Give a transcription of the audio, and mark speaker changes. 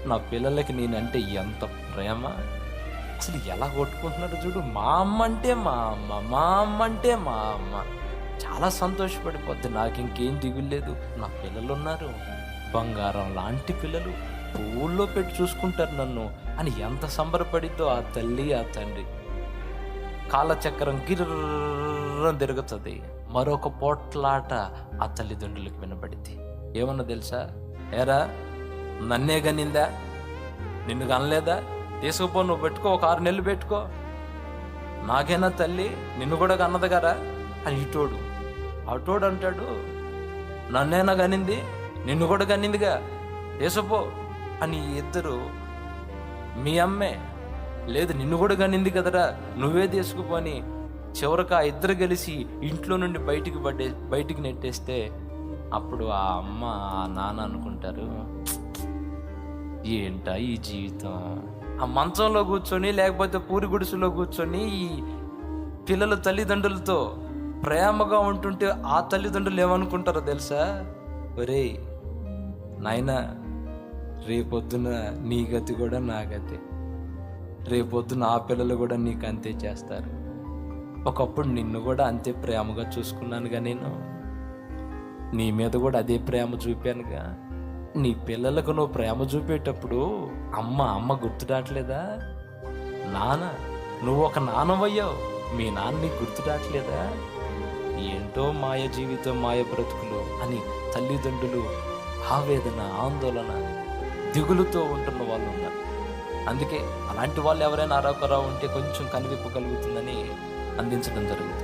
Speaker 1: నా పిల్లలకి నేనంటే ఎంత ప్రేమ, అసలు ఎలా కొట్టుకుంటున్నారో చూడు. మా అమ్మ అంటే మా అమ్మ, మా అమ్మ అంటే మా అమ్మ. చాలా సంతోషపడిపోద్ది. నాకు ఇంకేం దిగులు లేదు. నా పిల్లలు ఉన్నారు, బంగారం లాంటి పిల్లలు, పువ్వుల్లో పెట్టి చూసుకుంటారు నన్ను అని ఎంత సంబరపడిద్దో ఆ తల్లి ఆ తండ్రి. కాలచక్రం గిర్రం తిరుగుతుంది. మరొక పోట్లాట ఆ తల్లిదండ్రులకు వినబడిద్ది. ఏమన్నా తెలుసా? ఏరా, నన్నే గనిందా, నిన్ను కనలేదా, తీసుకుపో, నువ్వు పెట్టుకో, ఒక 6 నెలలు పెట్టుకో, నాకేనా తల్లి, నిన్ను కూడా కన్నది కదా అని ఇటోడు. అటోడు అంటాడు, నన్నేనా గనింది, నిన్ను కూడా గనిందిగా, తీసుకుపో అని. ఇద్దరు, మీ అమ్మే లేదు నిన్ను కూడా గనింది కదరా, నువ్వే తీసుకుపోని చివరికి ఆ ఇద్దరు కలిసి ఇంట్లో నుండి బయటికి నెట్టేస్తే అప్పుడు ఆ అమ్మ ఆ నాన్న అనుకుంటారు, ఏంటా ఈ జీవితం. ఆ మంచంలో కూర్చొని లేకపోతే పూరి గుడిసెలో కూర్చొని ఈ పిల్లలు తల్లిదండ్రులతో ప్రేమగా ఉంటుంటే ఆ తల్లిదండ్రులు ఏమనుకుంటారో తెలుసా? ఒరేయ్ నాయనా, రేపొద్దున నీ గతి కూడా నా గతి, రేపొద్దున ఆ పిల్లలు కూడా నీకు అంతే చేస్తారు. ఒకప్పుడు నిన్ను కూడా అంతే ప్రేమగా చూసుకున్నానుగా, నేను నీ మీద కూడా అదే ప్రేమ చూపానుగా. నీ పిల్లలకు నువ్వు ప్రేమ చూపేటప్పుడు అమ్మ గుర్తురాట్లేదా? నాన్న, నువ్వు ఒక నాన్నవయ్యావు, మీ నాన్న నీకు గుర్తురాట్లేదా? ఏంటో మాయ జీవితం, మాయ బ్రతుకులు అని తల్లిదండ్రులు ఆవేదన, ఆందోళన, దిగులుతో ఉంటున్న వాళ్ళు ఉన్నారు. అందుకే అలాంటి వాళ్ళు ఎవరైనా అరొకరా ఉంటే కొంచెం కనువిప్పు కలుగుతుందని అందించడం జరుగుతుంది.